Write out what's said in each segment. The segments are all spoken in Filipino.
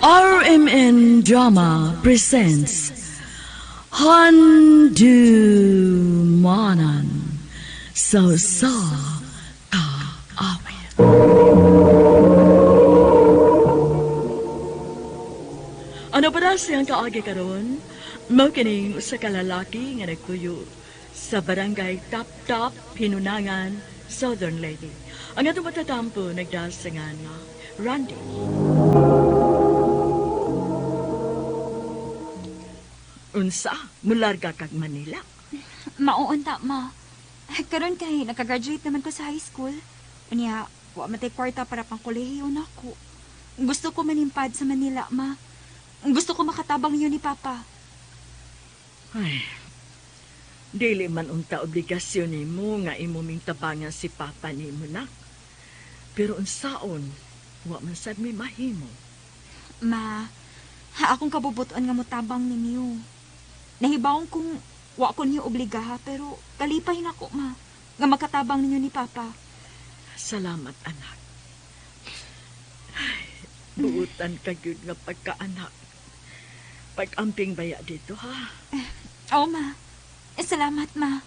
RMN Drama presents Handumanan sa Kaawit. Ano para siyang kaagi karon? Mao kining usa ka lalaki nga nagpuyo sa barangay Tap-Tap, Hinunangan, Southern Lady. Ang atong matatampo nagdasangan nga Randy. Unsa, mularga kag Manila? Mauunta, ma. Karon kay nakagraduate naman ko sa high school. Unya, wa matay kwarta para pang kolehiyo na ko. Gusto ko manimpad sa Manila, ma. Gusto ko makatabang niyo ni Papa. Ay, dili man unta obligasyon ni mo nga imuming tabangan si Papa ni mo na. Pero unsaon, wa man sad may mahimo. Ma, akong kabubuton nga motabang ninyo. Nahibawon kong wa ko niyo obligaha, pero kalipay na ko, ma. Nga makatabang ninyo ni Papa. Salamat, anak. Ay, buutan ka gyud nga pagkaanak. Pag-amping baya dito, ha? Oo, ma. Salamat, ma.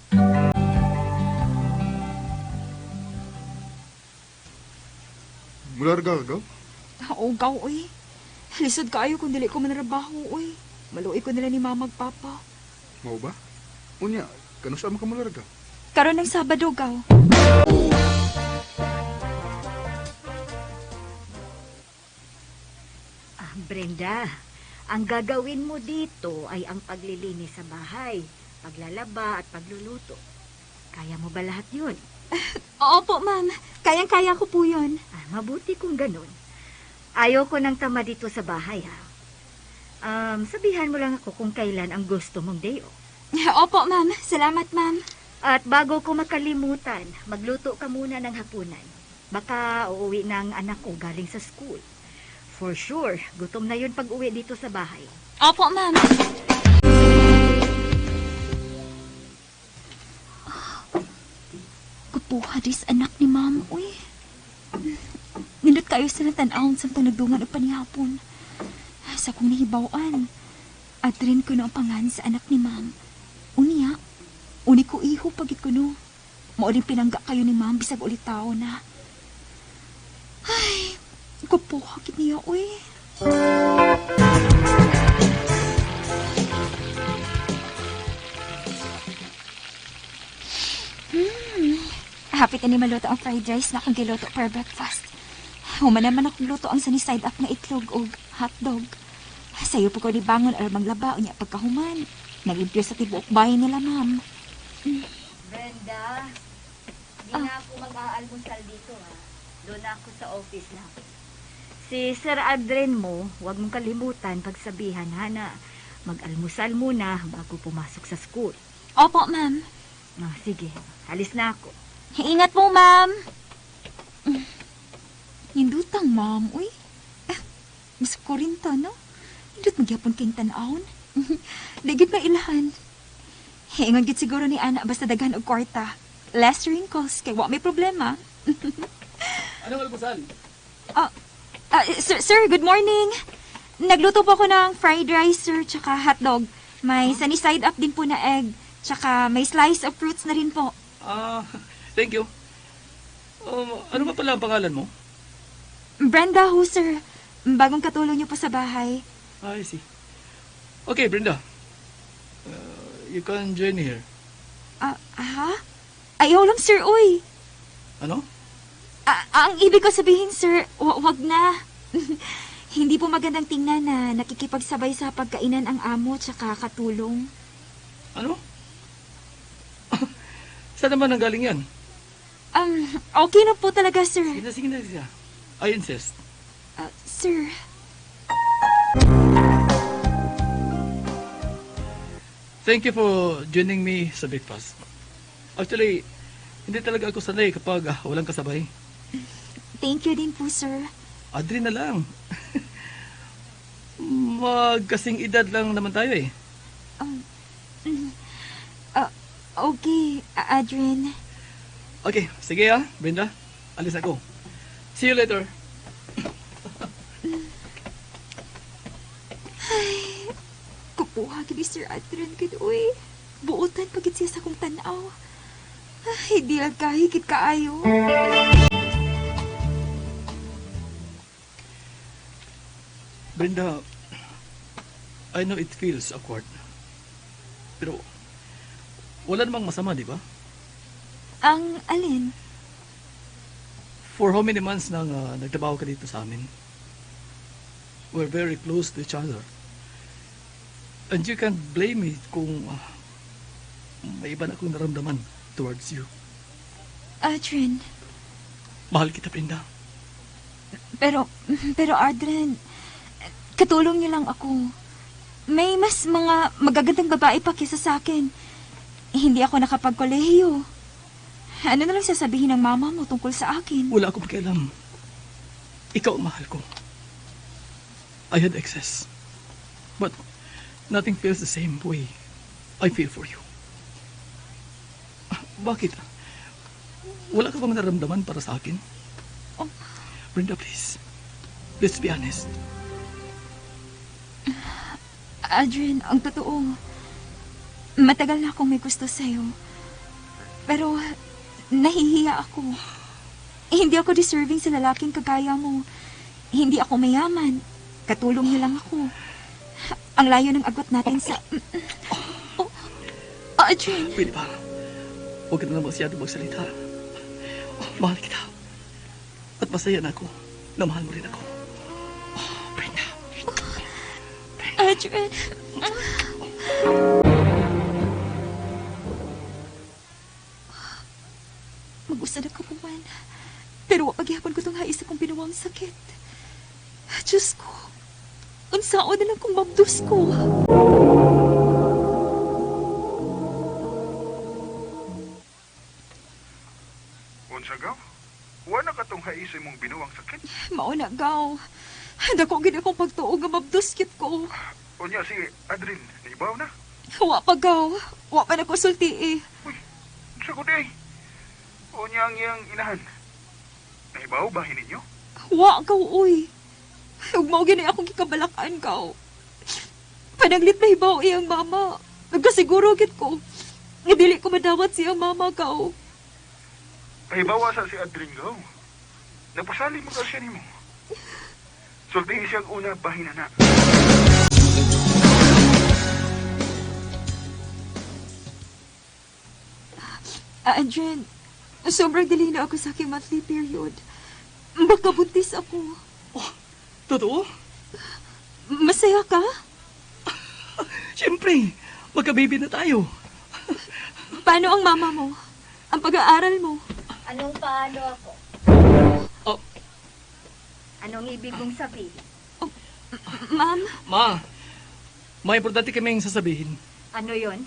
Mularga ka? Oo, gaw, uy. Lisod kaayo kung dili ko manarabaho, uy. Maluoy ko nila ni Mama ag Papa. Mao ba? Unya, kano sa ka mularga? Karon ng Sabado, gaw. Brenda, ang gagawin mo dito ay ang paglilinis sa bahay, paglalaba at pagluluto. Kaya mo ba lahat yun? Opo, ma'am. Kayang-kaya ko po yun. Mabuti kung ganun. Ayoko nang tama dito sa bahay, ha? Sabihan mo lang ako kung kailan ang gusto mong day off. Opo, ma'am. Salamat, ma'am. At bago ko makalimutan, magluto ka muna ng hapunan. Baka uuwi ng anak ko galing sa school. For sure, gutom na yun pag uwi dito sa bahay. Opo, ma'am. Kupuha dis anak ni ma'am, uy. Nindot kayo sa natanahon sa panagdungan o panihapon. Sa kong nahibawan. At rin ko na ang pangan sa anak ni ma'am. Unya, uni ko iho pagit ko no. Mauling pinangga kayo ni ma'am bisag ulit tao na. Ay, kupuha kit niya, uy. Hapit na ni maluto ang fried rice na akong giluto for breakfast. Human naman akong luto ang sunny side up na itlog o hotdog. Sayo po ko di bangon alam maglaba o niya pagkahuman. Nag-impyo sa tibuok bahay nila, ma'am. Brenda, di na ako mag-aalmusal dito, ha? Doon ako sa office na. Si Sir Adren mo, huwag mong kalimutan pagsabihan, ha, na mag-almusal muna bago pumasok sa school. Opo, ma'am. Sige, alis na ako. Ingat mo, ma'am. Hindutang, ma'am. Uy. Mas ko rin to, no? Hindut magyapon kayong tanawon. Digit na ilahan. Ingon git siguro ni Ana basta daghan og kwarta. Less wrinkles, kay wa may problema. Anong almusal? Sir, good morning. Nagluto po ako ng fried rice, sir, tsaka hotdog. May sunny side up din po na egg. Tsaka may slice of fruits na rin po. Thank you. Ano ba pala ang pangalan mo? Brenda ho, sir. Bagong katulong niyo po sa bahay. I see. Okay, Brenda. You can join me here. Ha? Ayaw lang, sir, uy. Ano? Ang ibig ko sabihin, sir, wag na. Hindi po magandang tingnan na nakikipagsabay sa pagkainan ang amo tsaka katulong. Ano? Saan naman ang galing yan? Okay na po talaga, sir. Sige na. I insist. Sir. Thank you for joining me sa breakfast. Actually, hindi talaga ako sanay kapag walang kasabay. Thank you din po, sir. Adri na lang. Magkasing edad lang naman tayo eh. Okay, Adrian. Okay, sige Brenda. Alis ako. See you later. Gwapuha gid Sir Adrian gid uy. Buotan pagit siya sa kong tanaw. Hindi lang kahigit kaayo. Brenda, I know it feels awkward. Pero, wala namang masama, di ba? Ang alin? For how many months nang nagtrabaho ka dito sa amin? We're very close to each other. And you can't blame me kung may iba na akong naramdaman towards you. Adrian, Mahal kita, Brenda. pero Adrian, katulong niyo lang ako. May mas mga magagandang babae pa kisa sa akin. Hindi ako nakapagkolehiyo. Ano na lang sasabihin ng mama mo tungkol sa akin? Wala akong pakialam. Ikaw ang mahal ko. I had excess. But nothing feels the same way I feel for you. Bakit? Wala ka bang naramdaman para sa akin? Oh. Brenda, please. Let's be honest. Adrian, ang totoo, matagal na akong may gusto sa'yo. Pero, nahihiya ako. Hindi ako deserving sa lalaking kagaya mo. Hindi ako mayaman. Katulong niyo lang ako. Ang layo ng agwat natin sa... Oh, Adrian. Pwede ba? Huwag ka na masyado magsalita. Mahal kita. At masaya na ako na mahal mo rin ako. Brenda. Adrian. Mag-usa na kapuman. Pero wapaghihapon ko itong haisa kong binuwang sakit. Diyos ko. Unsao na lang kong mabdus ko. Unsa gaw? Wala ka tong haisay mong binuwang sakit. Mauna gaw. Dako gid akong pagtuog nga mabdus kit ko. Unya si Adrin, naibaw na. Wa pa gaw. Wa pa nakusulti eh. Uy, unsa ko day? Unya ang iyang inahan. Naibaw bahin ninyo? Wa gaw uy. Ug mao gini akong gikabalakan gaw. Panaglit na hibaw iyang mama. Nagkasiguro gid ko. Nga dili ko madawat siyang mama gaw. Naibawa sa si Adrin gaw. Nagpasali mo ka siya nimo. Sultihin siyang una bahin na. Adrian, sobrang dali na ako sa aking monthly period. Baka buntis ako. Totoo? Masaya ka? Siyempre, magka-baby na tayo. Paano ang mama mo? Ang pag-aaral mo? Anong paano ako? Oh, Anong ibig mong sabihin? Ma'am, Ma, may importante kaming sasabihin. Ano yon?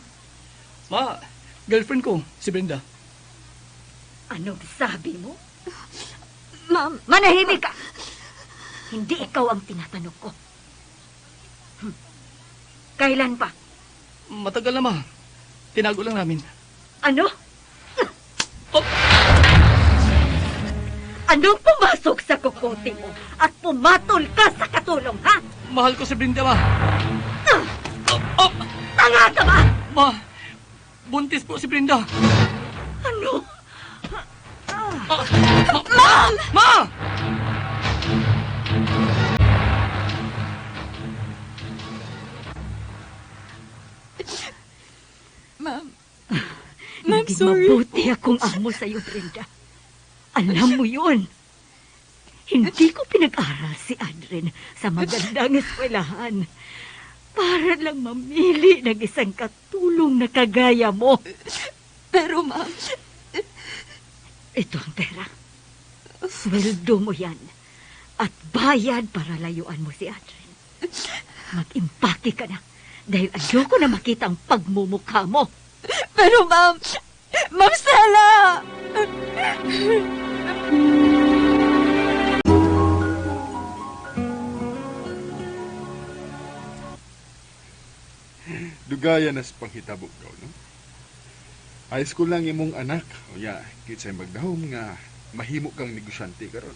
Ma, girlfriend ko, si Brenda. Anong sabi mo? ma'am, Manahimik ka! Hindi ikaw ang tinatanong ko. Kailan pa? Matagal na, Ma. Tinago lang namin. Ano? Oh, Anong pumasok sa kukote mo at pumatol ka sa katulong, ha? mahal ko si Brenda, Ma. Oh, Tanga ka ba? Ma, buntis po si Brenda. Ano? Ma'am! Ma! ma'am. Ma'am, Hindi sorry. mabuti akong amo sa'yo, Brenda. Alam mo yun. Hindi ko pinag-aral si Adrian sa magandang eskwelahan para lang mamili ng isang katulong na kagaya mo. Pero ma'am, Ito ang pera. Sweldo mo yan. At bayad para layuan mo si Adrian. Mag-impake ka na dahil ayoko na makita ang pagmumukha mo. pero ma'am, Ma'am Stella! Dugaya na sa panghitabo gaw, no? High school lang imong anak. O ya, kitsay magdahom nga mahimo kang negosyante karon.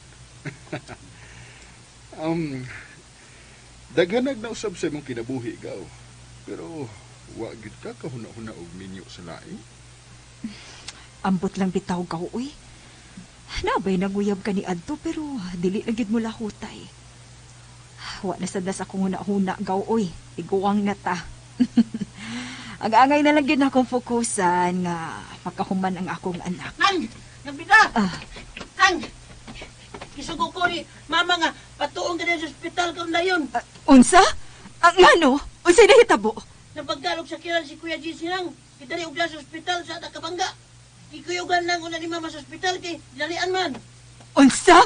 Daghanag na usab sa imong kinabuhi gaw. Pero wa gid ka kahuna-huna og minyo sa laing. Ambot lang bitaw gaw, uy. Nabay naguyab ka ni Adto, pero dili na gid mo lahutay. Wa na sad akong huna-huna gaw, uy. Iguwang na ta. Ang-angay na lang gid akong fokusan nga makahuman ang akong anak. Nang! Nagbida! Ah. Nang! Kisugo ko ni mama nga patuong ka na sa ospital karon dayon. Unsa? Ang ano? Unsay nahitabo? Napagdalog sa kiran si Kuya Jesse nang kitari ugla sa ospital sa Takabanga. Ikuyugan lang una ni mama sa ospital kay dalian man. Unsa?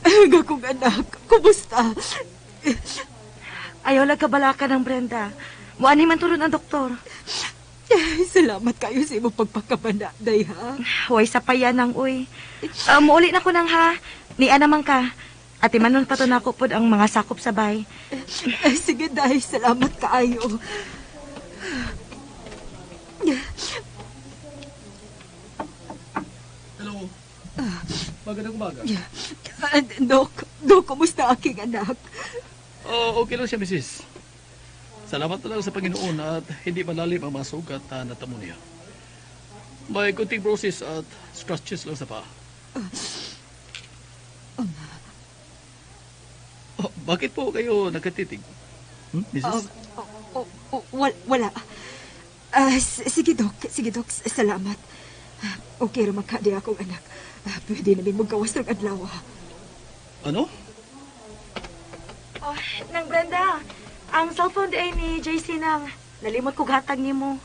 Ang akong anak, kumusta? Ayaw lang kabalaka ng Brenda. Muani man tulon ang doktor. Salamat kayo sa imong pagpakabana, day ha? Huway sa payanang, uy. Muuli na ko nang ha. Niya naman ka. Ati manon pa to na ako pod ang mga sakop sa bay. Sige, day. Salamat kaayo. Hello. Magandang umaga. Dok, kumusta aking anak? Oh, okay lang siya, Mrs. Salamat na lang sa Panginoon at hindi malalim ang mga sugat na natamo niya. May kunting bruises at scratches lang sa paa. Oh, bakit po kayo nagkatitig? Mrs.? Wala. Sige, Dok. Sige, Dok. Salamat. Okay raman ka di akong anak. Pwede namin magkawas ng adlaw. Ano? Oh, nang Brenda, ang cellphone day ni JC nang nalimot ko hatag ni mo.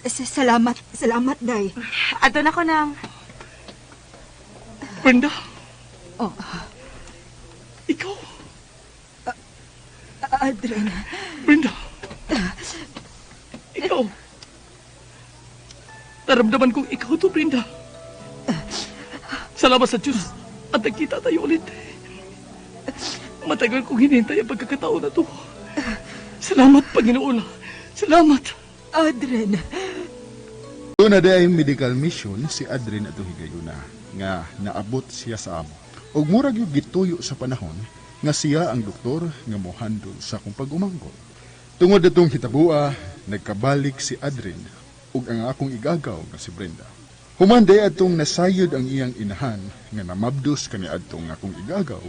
Salamat. Salamat, day. Ato na ko nang. Brenda? Oh, Ikaw? Adren. Brenda? Ikaw? Naramdaman kong ikaw to, Brenda. Salamat sa Diyos at nagkita tayo ulit. Matagal kong hinihintay ang pagkakataon na to. Salamat, Panginoon. Salamat. Adren. Doon na ay medical mission si Adrin ato higayuna nga naabot siya sa amo. Og murag yung gituyo sa panahon nga siya ang doktor nga mohandol sa akong pag-umanggol. Tungod atong hitabua, nagkabalik si Adrin ug ang akong igagaw nga si Brenda. Humanday atong nasayod ang iyang inahan nga namabdos kani adtong akong igagaw.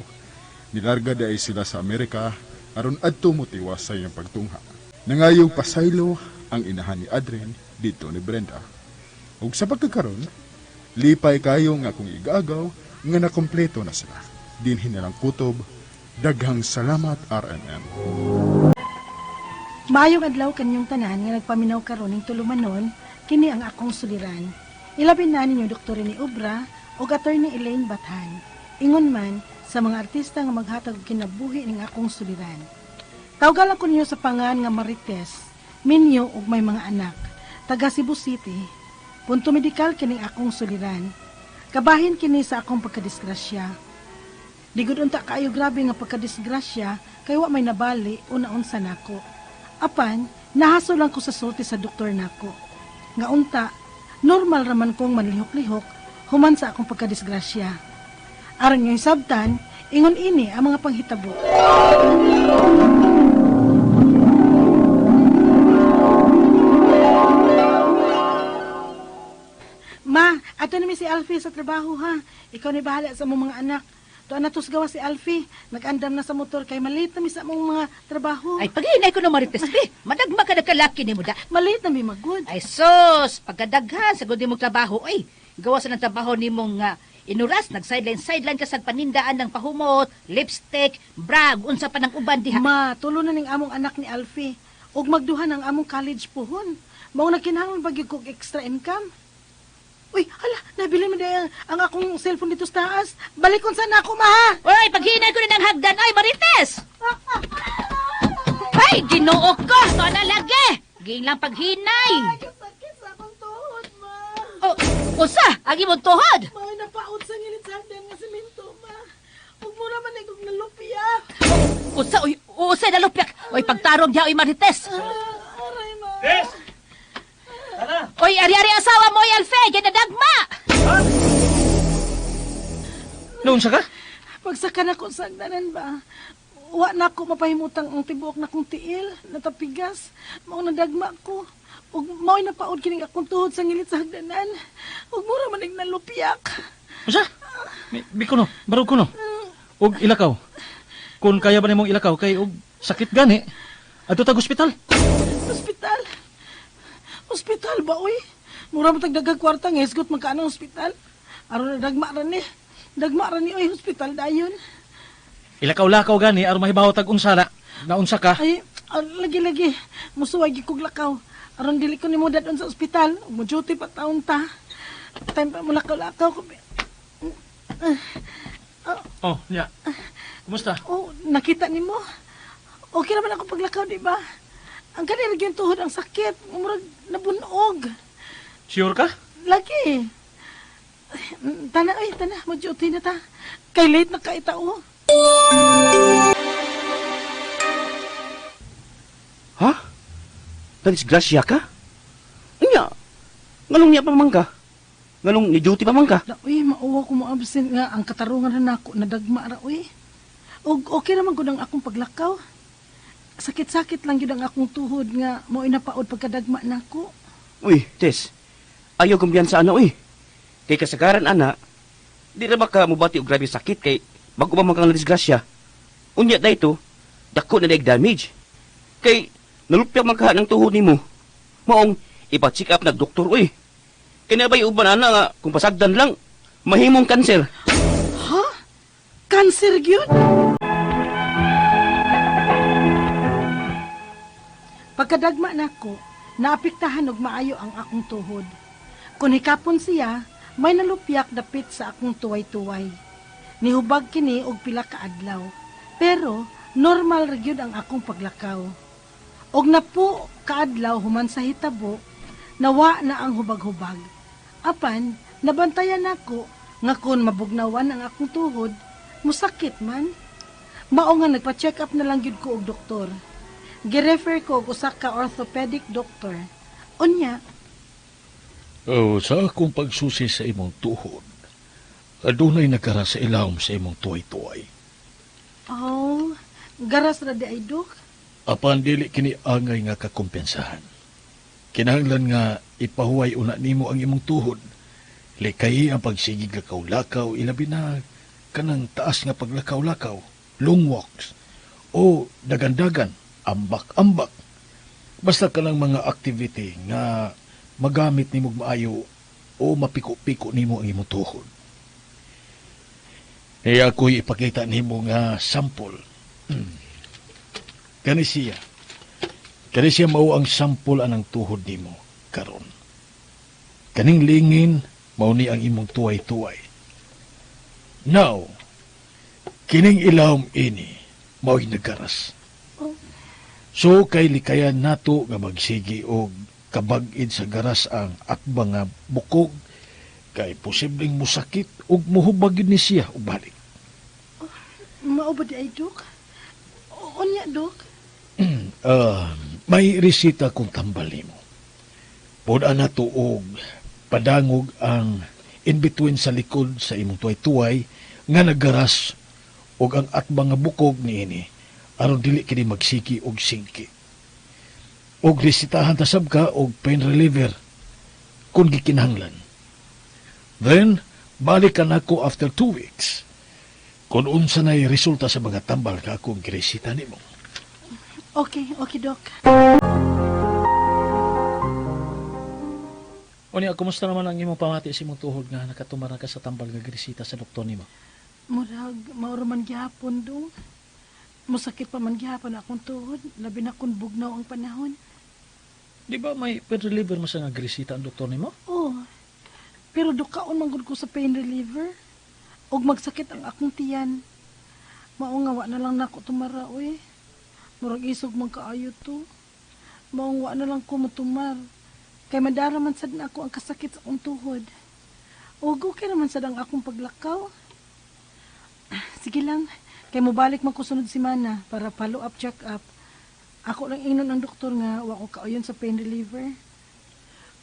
Nilarga day sila sa Amerika aron adto motiwas sa iyang pagtungha. Nangayong pasaylo ang inahan ni Adrin dito ni Brenda. Ug sa pagkakaroon, lipay kayo nga akong igagaw nga nakompleto na sila. Dinhin na lang kutob, daghang salamat RNN. Maayong adlaw kanyang tanan nga nagpaminaw karon ning tulumanon kini ang akong suliran. Ilabin na ninyo Dr. ni Ubra o Attorney Elaine Bathan. Ingon man sa mga artista nga maghatag og kinabuhi ning akong suliran. Tawgalan ko ninyo sa pangan nga Marites, Minyo ug may mga anak. Taga Cebu City. Punto medikal kining akong suliran. Kabahin kini sa akong pagkadisgrasya. Digud unta kaayo grabe nga pagkadisgrasya kay wa may nabali una-unsa nako. Apan, nahaso lang ko sa sulti sa doktor nako. Nga unta, normal raman kong manlihok-lihok human sa akong pagkadisgrasya. Aron nga sabtan, ingon ini ang mga panghitabo. Ma, ato namin si Alfie sa trabaho ha. Ikaw ni bahala sa mong mga anak. Doon na gawa si Alfie. Nag-andam na sa motor kay maliit na mi sa mong mga trabaho. Ay, paghinay ko na Marites, be. Madagma ka nagkalaki ni mo da. Maliit na mi magud. Ay, sos, pagkadaghan, sa gudi mong trabaho, ay, gawa sa ng trabaho ni mong inuras, nag-sideline ka sa panindaan ng pahumot, lipstick, brag, unsa pa ng uban diha. Ma, tulo na ning among anak ni Alfie. Ug magduhan ang among college puhon. Mao nagkinahanglan bagyo kog extra income. Uy, hala, nabili mo na ang akong cellphone dito sa taas. Balikon sana ako, ma! Oy, paghinay ko na ng hagdan, ay, Marites! Ay, ginoo ko, to na lagi! Ging lang paghinay! Sakit sa akong tuhod, ma! Oh, usa, agi mong tuhod! May napaot sa ngilit sa hagdan nga simento, ma! Huwag mo naman ay kong nalupiak! Usa na lupyak! Oy, pagtarong diha, oy, Marites! Aray, ma! Yes! Tara! Oy, ari-ari asawa mo, oy, Alfe, ginadagma! Noon siya ka? pagsaka na ko sa agdanan ba, wa na ako mapahimutang ang tibuok na kong tiil, natapigas, mao nadagma ko. Ug mao'y napaod kining akong tuhod sa ngilit sa hagdanan. Ug mura manig nalupyak. Usa? Bikuno, barog kuno. Og ilakaw. Kung kaya ba nimong ilakaw kay og sakit gani, adto tag ospital. Ospital? Ospital ba, uy? Mura matag daghang kwarta nga isgot magkaano ospital. Aron na dagma ra ni. Dagma ra ni oy ospital dayon. Ilakaw-lakaw gani aron mahibaw tag unsa na unsa ka. Ay, lagi-lagi. Musuway gyud kog lakaw. Aron dili ko nimo dadon sa ospital. Ug mo duty pa taon ta. Time pa mo lakaw-lakaw ko. Oh, nya. Kumusta? Oh, nakita nimo. Okay naman ako paglakaw, di ba? Ang kanila yung tuhod ang sakit. Murag nabunog. Sure ka? Lagi. Tana, ay, tana. Mag-duty na ta. Kay late na kaitao. Ha? Nadisgrasya ka? Nga, ngalong niya pa man ka? Ngalong ni duty pa man ka? Uy, mauwa ko mo absent nga. Ang katarungan na ako, nadagma ra, uy. Og okay naman ko ng akong paglakaw. Sakit-sakit lang yun ang akong tuhod nga mo inapaod pagkadagma na ako. Uy, Tess, ayaw kumbiyansa ana, uy. Kay kasagaran, ana, di na ba ka mubati og grabe sakit kay bago pa man kang nadisgrasya. Unya dayto, dako na daig damage. Kay nalupyak man ka ng tuhod nimo. Maong ipa-check up na doktor, uy. Kinabay uban ana nga kung pasagdan lang, mahimong kanser. Ha? Cancer yun? Pagkadagma na ko, naapektahan og maayo ang akong tuhod. Kung hikapon siya, may nalupyak dapit sa akong tuway-tuway. Nihubag kini og pila ka adlaw. Pero normal ra gyud ang akong paglakaw. Og napo kaadlaw human sa hitabo, nawa na ang hubag-hubag. Apan, nabantayan ako nga kung mabugnawan ang akong tuhod, musakit man. Mao nga nagpa-check up na lang gyud ko og doktor. Girefer ko og usa ka orthopedic doctor. Unya, sa akong pagsusi sa imong tuhod, adunay nagkara sa ilawom sa imong tuway-tuway. oh, garas ra di ay dok. Apan dili kini angay nga kakompensahan. Kinahanglan nga ipahuway una nimo ang imong tuhod. Likay ang pagsigig lakaw-lakaw, ilabi na kanang taas nga paglakaw-lakaw, long walks, o dagan-dagan, ambak-ambak. Basta kanang mga activity nga magamit nimo maayo o mapiko-piko nimo ang imong tuhod. E ako'y ipakita nimo nga sample. Kani siya mao ang sample anang tuhod nimo karon. Kaning lingin mao ni ang imong tuway-tuway. Now, kining ilawom ini mao'y nagkaras. So kay likayan nato nga magsigi og kabag-id sa garas ang akbang nga bukog kay posibleng musakit ug muhubag gid ni siya og balik. Mao ba di ay dok? Unya dok? May resita kung tambal nimo. Puda na tuog, padangog ang in-between sa likod sa imong tuway-tuway nga naggaras og ang atbang nga bukog niini aron dili kini magsiki og singki. Og resitahan tasab ka og pain reliever kung gikinahanglan. Then, balik ka nako after 2 weeks. Kung unsa na'y resulta sa mga tambal ka akong giresita nimo. Okay, dok. O niya, kumusta naman ang imong pamati sa imong tuhod nga nakatumara ka sa tambal nga giresita sa doktor nimo? Murag, mauro man gihapon dong. Musakit pa man gihapon akong tuhod, labi na kung bugnaw ang panahon. Di ba may pain reliever mo sa nga giresita ang doktor nimo? Oh, pero dukaon man gud ko sa pain reliever. Og magsakit ang akong tiyan. Mao nga wa na lang nako tumara, oy. Murag isog man kaayo to. Mao wa na lang ko matumar. Kay madara man sad na ako ang kasakit sa akong tuhod. Og okay naman sad ang akong paglakaw. Sige lang, kay mobalik man ko sunod semana para follow up check up. Ako lang ingnon ang doktor nga wa ko kaayon sa pain reliever.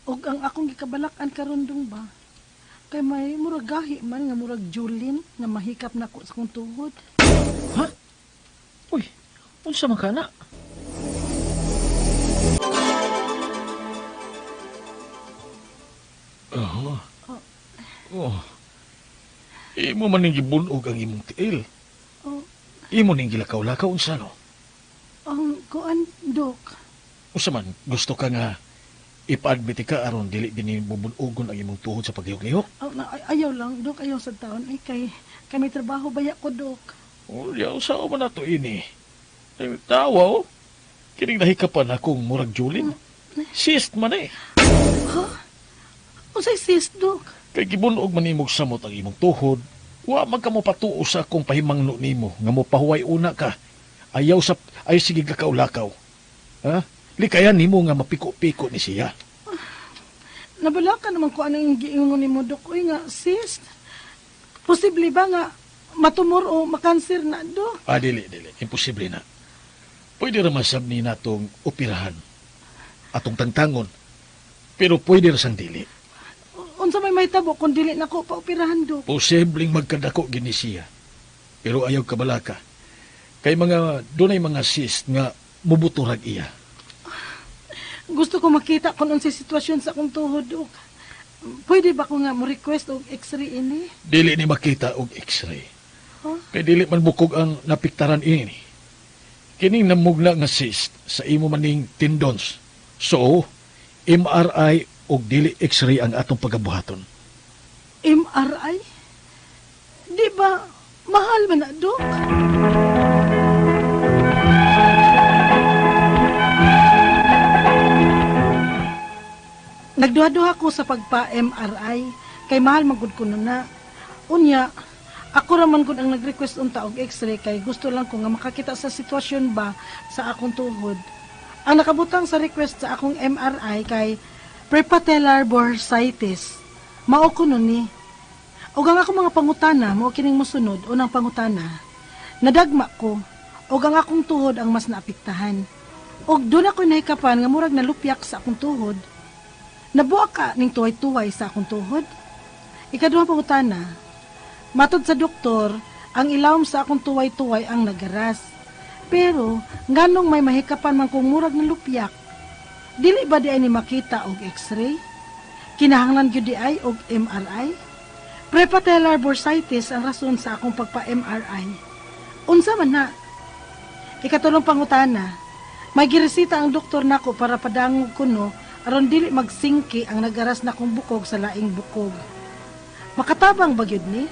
Og ang akong gikabalakan karon dong ba? Kay may murag gahi man nga murag Julin nga mahikap na ko sa kong tuhod. Ha? Uy, unsa man ka na? Oh. Imo man ning gibunog ang imong tiil. Oh, Imo ning gilakaw-lakaw unsa no? ang kuan, Dok. Unsa man gusto ka nga ipa-admit ka aron dili din bubunogon ang imong tuhod sa paghiyok-lihok? Ayaw lang, Dok. Ayaw sa taon. Ay, kami trabaho baya ko, Dok. Oh, yaw sa man nato ini. Ay, tawa oh. Kining nahikapan akong murag Julin. Cyst man eh. Ha? O say sis, Dok? Kay gibunog man nimog samot ang imong tuhod. Wa man ka mo patuo sa akong pahimangno nimo nga mo pahuway una ka. Ayaw sige gakaw-lakaw. Ha? Likayan nimo nga mapiko-piko ni siya. Nabala ka naman ko anong giingon ni mo, Dok. Uy nga, sis. Posible ba nga matumor o makanser na, Dok? Dili. Imposible na. Pwede ra masab ni natong operahan. Atong tangtangon. Pero pwede ra sang dili. Unsa may mahitabo kung dili na ko paoperahan, Dok? Posibleng magkadako gini siya. Pero ayaw kabalaka. Kay dunay mga cyst nga mubuturag iya. Gusto ko makita kung unsay sitwasyon sa akong tuhod, Dok. Pwede ba ko nga mo request og x-ray ini? Dili ni makita og x-ray. Huh? Kay dili man bukog ang napiktaran ini. Kining namugna nga cyst sa imo maning tendons. So, MRI og dili x-ray ang atong pagabuhaton. MRI? Di ba mahal man na, Dok? Nagduha-duha ko sa pagpa-MRI kay mahal magud ko na. Unya, ako raman gud ang nag-request unta og x-ray kay gusto lang ko nga makakita sa sitwasyon ba sa akong tuhod. Ang nakabutang sa request sa akong MRI kay prepatellar bursitis. Mao ko nun ni. Og ang akong mga pangutana, mao kining mosunod, unang pangutana. Nadagma ko, og ang akong tuhod ang mas naapektahan. Og doon ako nahikapan nga murag nalupyak sa akong tuhod. Nabuak ka ning tuway-tuway sa akong tuhod. Ikaduhang pangutana. Matod sa doktor, ang ilawom sa akong tuway-tuway ang nagaras. Pero, nganong may mahikapan man kung murag nalupyak, dili ba di ay ni makita og x-ray? Kinahanglan gyud di ay og MRI? Prepatellar bursitis ang rason sa akong pagpa-MRI. Unsa man na? Ikatulong pangutana, may giresita ang doktor nako para padangog kuno aron dili magsingki ang nagaras na kong bukog sa laing bukog. Makatabang ba gyud ni?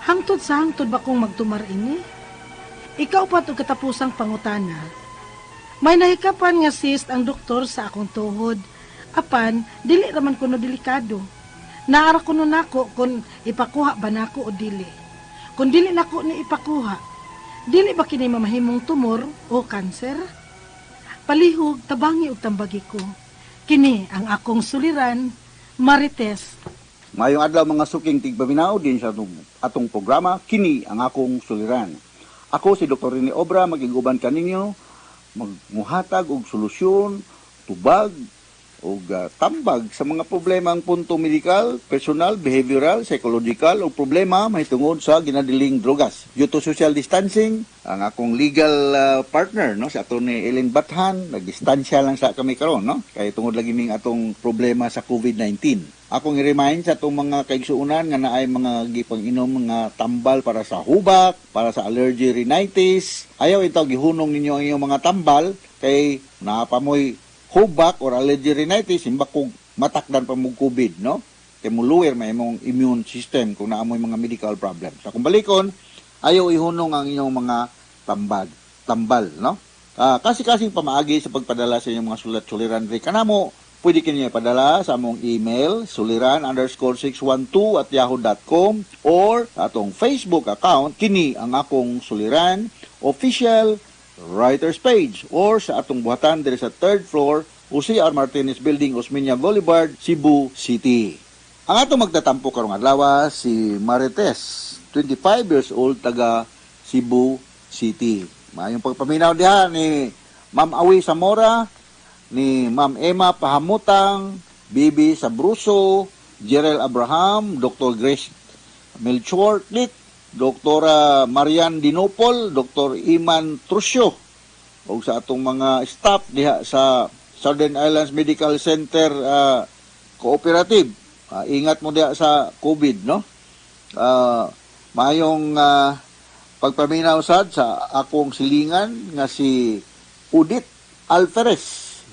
Hangtod sa hangtod ba kong magtumar ini? Ikaw pa to katapusang pangutana. May nahikapan nga cyst ang doktor sa akong tuhod. Apan, dili raman kuno delikado. Naara kuno nako kung ipakuha ba nako o dili. Kung dili nako ni ipakuha, dili ba kini mamahimong tumor o kanser? Palihog, tabangi ug tambagi ko. Kini ang akong suliran, Marites. Mayong adlaw mga suking tigpaminaw din sa atong programa, kini ang akong suliran. Ako si Dr. Rene Obra, magiguban kaninyo, magmuhatag og solusyon, tubag, o tambag sa mga problemang punto medikal, personal, behavioral, psychological o problema may tungod sa ginadiling drogas. Due to social distancing, ang akong legal partner no sa Atty. Ellen Bathan, nagdistansya lang sa kami karon no kay tungod lagi ning atong problema sa COVID-19. Akong i-remind sa atong mga kaigsuonan nga naay mga gipang-inom mga tambal para sa hubak, para sa allergy rhinitis. Ayaw itaw gihunong ninyo ang inyong mga tambal kay napamoy hubak or allergy rhinitis, imba kung matakdan pa mong COVID, no? Kaya muluwer may imong immune system kung naamoy mga medical problems. So, kung balikon, ayaw ihunong ang inyong mga tambal, no? Kasi-kasing pamaagi sa pagpadala sa inyong mga sulat-suliran rin kanamo, pwede kinyo ipadala sa among email, suliran_612@yahoo.com or sa atong Facebook account, kini ang akong suliran, official writer's page or sa atong buhatan diri sa 3rd floor Jose R. Martinez Building, Osmeña Boulevard, Cebu City. Ang atong magtatampo karong adlaw si Marites, 25 years old, taga Cebu City. Mayong pagpaminaw diha ni Ma'am Awi Zamora, ni Ma'am Emma Pahamutang, Bibi Sabruso, Jerel Abraham, Dr. Grace Melchor Clit, Dr. Marian Dinopol, Dr. Iman Trusyo, o sa atong mga staff diha sa Southern Islands Medical Center Cooperative. Ingat mo diha sa COVID, no? Mayong pagpaminaw sad sa akong silingan nga si Udit Alferez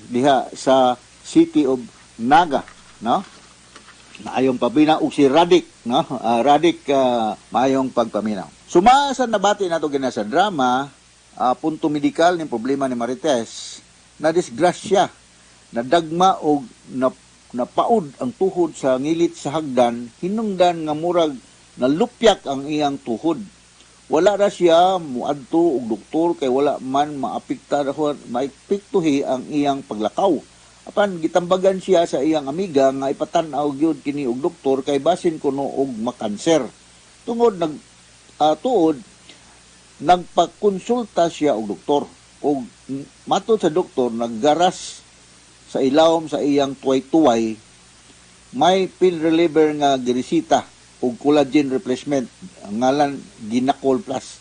diha sa City of Naga, no? Maayong pabina og si Radik, no? Radik maayong pagpaminaw. Suma sa nabati nato gina sa drama, punto medikal ni problema ni Marites, na disgrasya, nadagma og napaud ang tuhod sa ngilit sa hagdan, hinungdan nga murag nalupyak ang iyang tuhod. Wala ra siya muadto og doktor kay wala man maapektuhi ang iyang paglakaw. Apan gitambagan siya sa iyang amiga nga ipatan-aw gyud kini og doktor kay basin kuno og makanser. Tungod nagpakonsulta siya og doktor og matod sa doktor naggaras sa ilawom sa iyang tuway-tuway, may pain reliever nga giresita og collagen replacement ngalan Ginacol Plus.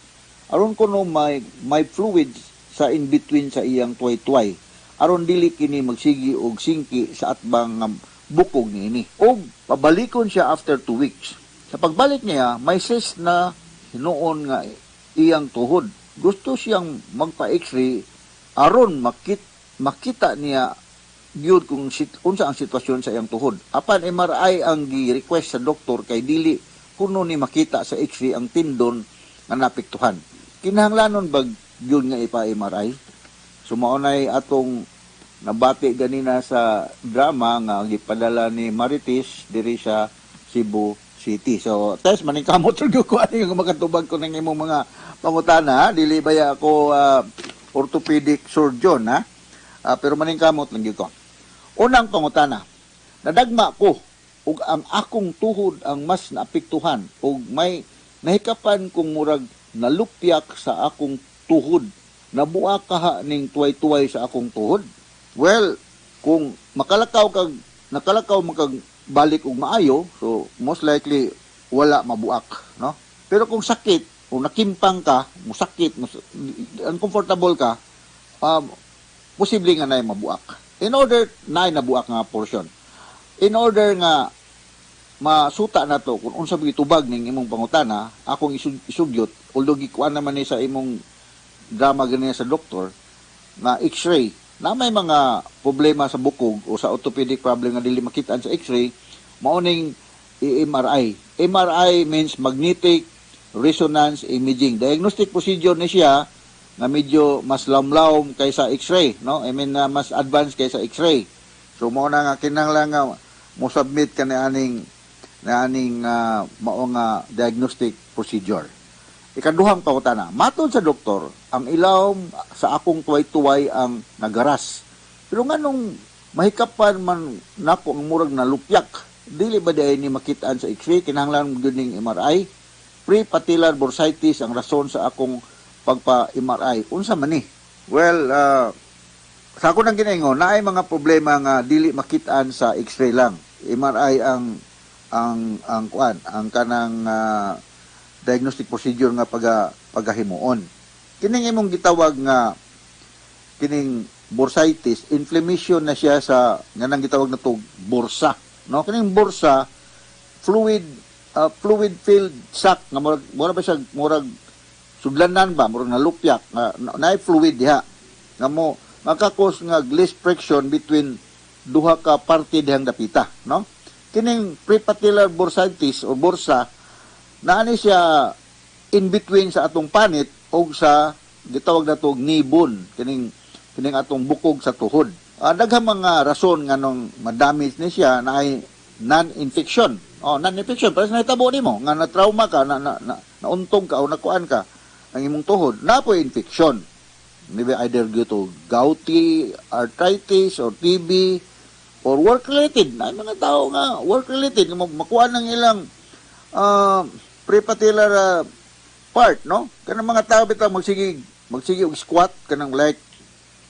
Aron kuno may fluids sa in between sa iyang tuway-tuway aron dili kini magsigi og singki sa atbang bukog niini. Og pabalikon siya after 2 weeks. Sa pagbalik niya, may cyst na hinuon nga iyang tuhod. Gusto siyang magpa-x-ray aron makita niya gyud kung unsa ang sitwasyon sa iyang tuhod. Apan MRI ang gi-request sa doktor kay dili kuno ni makita sa x-ray ang tindon nga napektuhan. Kinahanglanon bag gyud nga ipa-MRI? Sumaunay atong nabati ganina sa drama nga gipadala ni Marites diri sa Cebu City. So, test maningkamot ug ko ani nga makatubag ko ning imong mga pangutana, dili baya ako orthopedic surgeon, ha? Pero maningkamot lang gyud ko. Unang pangutana, nadagma ko ug ang akong tuhod ang mas naapektuhan ug may nahikapan kong murag nalupyak sa akong tuhod. Nabuak kaha ning tuway-tuway sa akong tuhod. Well, kung nakalakaw magkag balik og maayo, so most likely wala mabuak, no? Pero kung sakit, kung nakimpang ka, musakit, uncomfortable ka, posible nga na mabuak. In order na nabuak nga portion. In order nga masuta na to kung unsa tubag ning imong pangutana, akong isugyot, although gikuan naman ni sa imong drama ganyan sa doktor, na x-ray, na may mga problema sa bukog o sa orthopedic problem nga dili makitaan sa x-ray, mauning MRI. MRI means magnetic resonance imaging. Diagnostic procedure ni siya na medyo mas lamlaom kaysa x-ray, no? I mean mas advanced kaysa x-ray. So mao na nga kinahanglan nga mo submit ka na aning mao nga diagnostic procedure. Ikaduhang pangutana, matod sa doktor, ang ilawom sa akong tuway-tuway ang nagaras. Pero nganong mahikapan man nako ang murag nalupyak, dili ba day ni makitaan sa x-ray, kinahanglan gyud ning MRI? Pre-patellar bursitis ang rason sa akong pagpa-MRI. Unsa man ni? Well, sa ako nang ginaingon, naay mga problema nga dili makitaan sa x-ray lang. MRI ang kanang diagnostic procedure nga pagahimuon. Kining imong gitawag nga kining bursitis, inflammation na siya sa nga nang gitawag na to bursa, no? Kining bursa fluid filled sac nga mura ba siya murag sudlanan ba murag nalupyak nga naay fluid diha nga mo makakos nga gliss friction between duha ka parte dihang dapita, no? Kining prepatellar bursitis o bursa naani siya in between sa atong panit o sa gitawag na to ngibon, kining atong bukog sa tuhod. Daghang mga rason nga nung madamage ni siya na ay non-infection. Non-infection, pero sa nahitabo nimo nga na-trauma ka, nauntog ka o nakuan ka ang imong tuhod, na po infection. Maybe either due to gouty arthritis or TB or work-related. Na mga tao nga work-related, makuha ng ilang prepatellar part, no? Kanang mga tao bitaw magsige og squat kanang like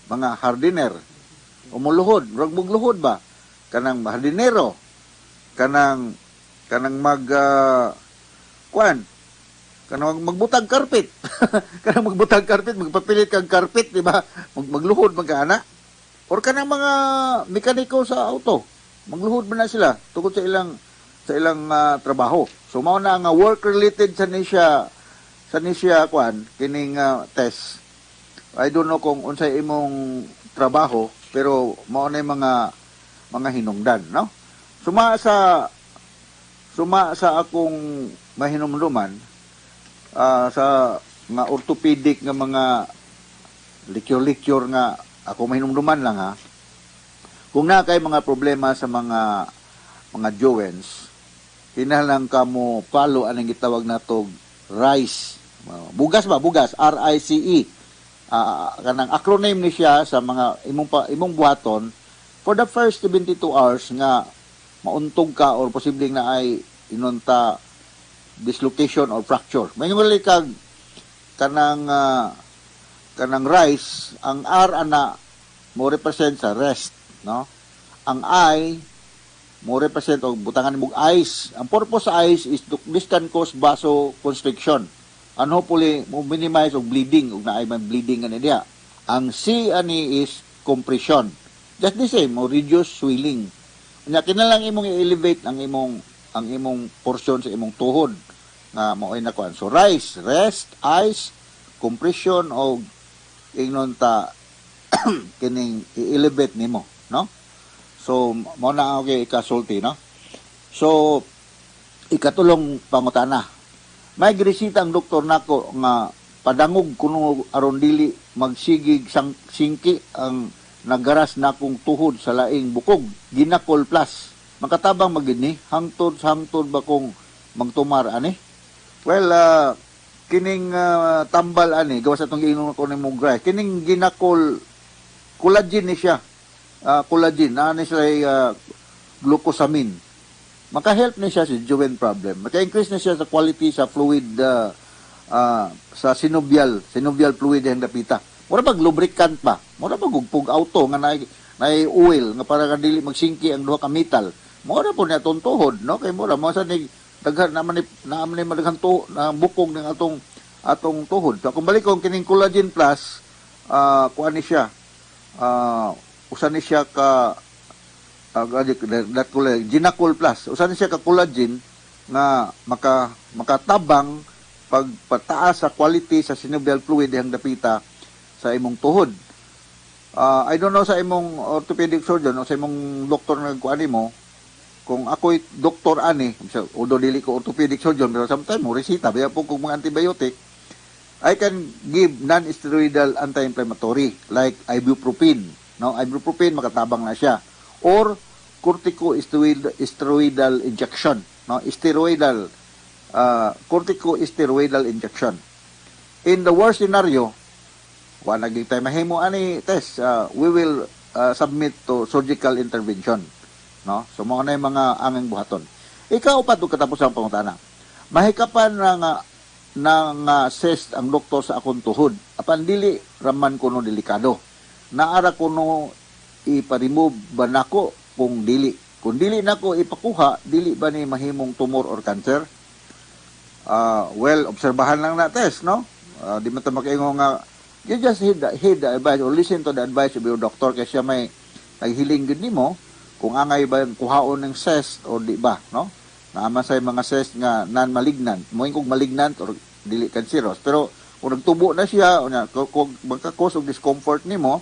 mga hardiner. Umuluhod, rag mugluhod ba? Kanang hardinero. kanang mag kuan kanang magbutag karpet. Kanang magbutag karpet, magpapilit kag karpet, di ba? Magluhod man ka ana. Or kanang mga mekaniko sa auto, magluhod man na sila tungkol sa ilang trabaho. So mao na nga work related sa nisya kuan kining test. I don't know kung unsay imong trabaho, pero mao na yung mga hinungdan, no? Suma sa akong mahinumduman sa nga orthopedic nga mga likyur-likyur nga ako mahinumduman lang ha. Kung na kay mga problema sa mga joints, kinahanglan ka mo follow anong gitawag natog RICE. Bugas, RICE. Kanang acronym ni siya sa mga imong buhaton for the first 72 hours nga mauntog ka or posibleng na ay inunta dislocation or fracture. Mayingon kag kanang RICE, ang R ana mo represent sa rest, no? Ang I mo represent og butangan mo ice. Ang purpose sa ice is this can cause vasoconstriction and hopefully mo minimize og bleeding ug naay man bleeding ani diha. Ang C ani is compression. Just the same, mo reduce swelling. Nya kinahanglan imong i-elevate ang imong portion sa imong tuhod nga mao ay nakuan. So rise, rest, ice, compression o ingnon ta kining i-elevate nimo, no? So mao na okay ikasulti, no? So ikatulong pangutana. May gresita ang doktor nako nga padangog kuno aron dili magsigig singki ang nagaras na akong tuhod sa laing bukog. Ginakol plus. Makatabang magini hangtod ba kong magtumar ani? Well, kining tambal ani gawas atong giinom ko ni Mugray. Kining ginakol collagen ni siya. Collagen na ni siya glucosamine. Maka-help ni siya sa joint problem. Maka-increase na siya sa quality sa fluid sa synovial fluid ang dapita. Mura pag lubricant pa. Mura pag gugpog auto nga nay oil nga para kadili magsingki ang duha ka metal. Mura po niya tuhod, no? Kay mura mo sa ni daghan naman ni madaghan to na bukog ng atong tuhod. So kung balik kong kining collagen plus kuan ni siya usan ni siya ka ginacol plus. Usan ni siya ka collagen nga makatabang pagpataas sa quality sa synovial fluid ang dapita sa imong tuhod. I don't know sa imong orthopedic surgeon o sa imong doktor nga kuan mo kung ako'y doktor ani, although dili ko orthopedic surgeon, pero sometimes mo resita, biya po kung mga antibiotic, I can give non-steroidal anti-inflammatory like ibuprofen. No? Ibuprofen, makatabang na siya. Or corticosteroidal injection. No? Corticosteroidal injection. In the worst scenario, kung naging tayo mahimo ani test, we will submit to surgical intervention. No? So mo na yung mga anging buhaton. Ikaw pa ito katapos ang pangutana. Mahikapan na cyst ang doktor sa akong tuhod. Apan dili raman kuno delikado. Naara kuno ipa-remove ba nako kung dili. Kung dili nako ipakuha, dili ba ni mahimong tumor or cancer? Well, obserbahan lang na test, no? Di man ta makaingon nga you just heed the advice or listen to the advice of your doctor kasi siya may naghiling gid nimo kung angay ba kuhaon ng cyst o di ba, no? Naama sa mga cyst nga non-malignant. Moing kung malignant or dili cancerous. Pero kung nagtubo na siya o kung magka-cause of discomfort nimo,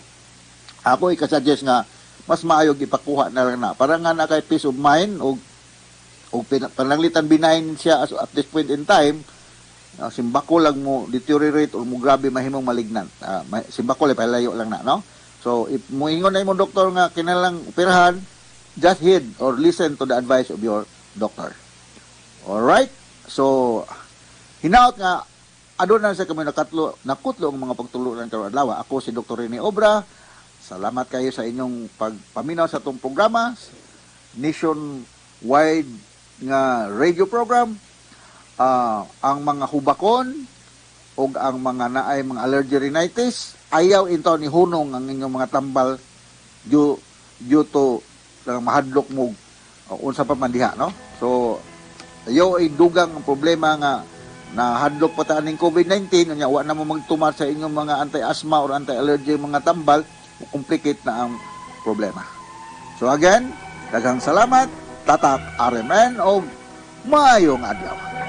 ako i-suggest nga mas maayog ipakuha na lang na. Para nga na kay peace of mind o pananglitan benign siya at this point in time, simbako lang mo deteriorate or mo grabe mahimong malignant. Simbako lang palayo lang na, no? So if moingon na imong doktor nga kinahanglang operahan, just heed or listen to the advice of your doctor. Alright? So, hinaot nga, aduna sa kami nakutlo ang mga pagtulungan karong adlaw. Ako si Dr. Rene Obra. Salamat kayo sa inyong pagpaminaw sa itong programa. Nationwide nga radio program. Ang mga hubakon o ang mga naay mga allergy rhinitis, ayaw ito ni hunong ang inyong mga tambal due to mahadlok mo unsa pa man diha, no? So ayo ay dugang ang problema nga na hadlok pa ta ning COVID-19 unya wa na mo magtumar sa inyong mga anti-asthma or anti-allergy mga tambal, complicate na ang problema. So again, daghang salamat, tatak RMN o maayong adlaw.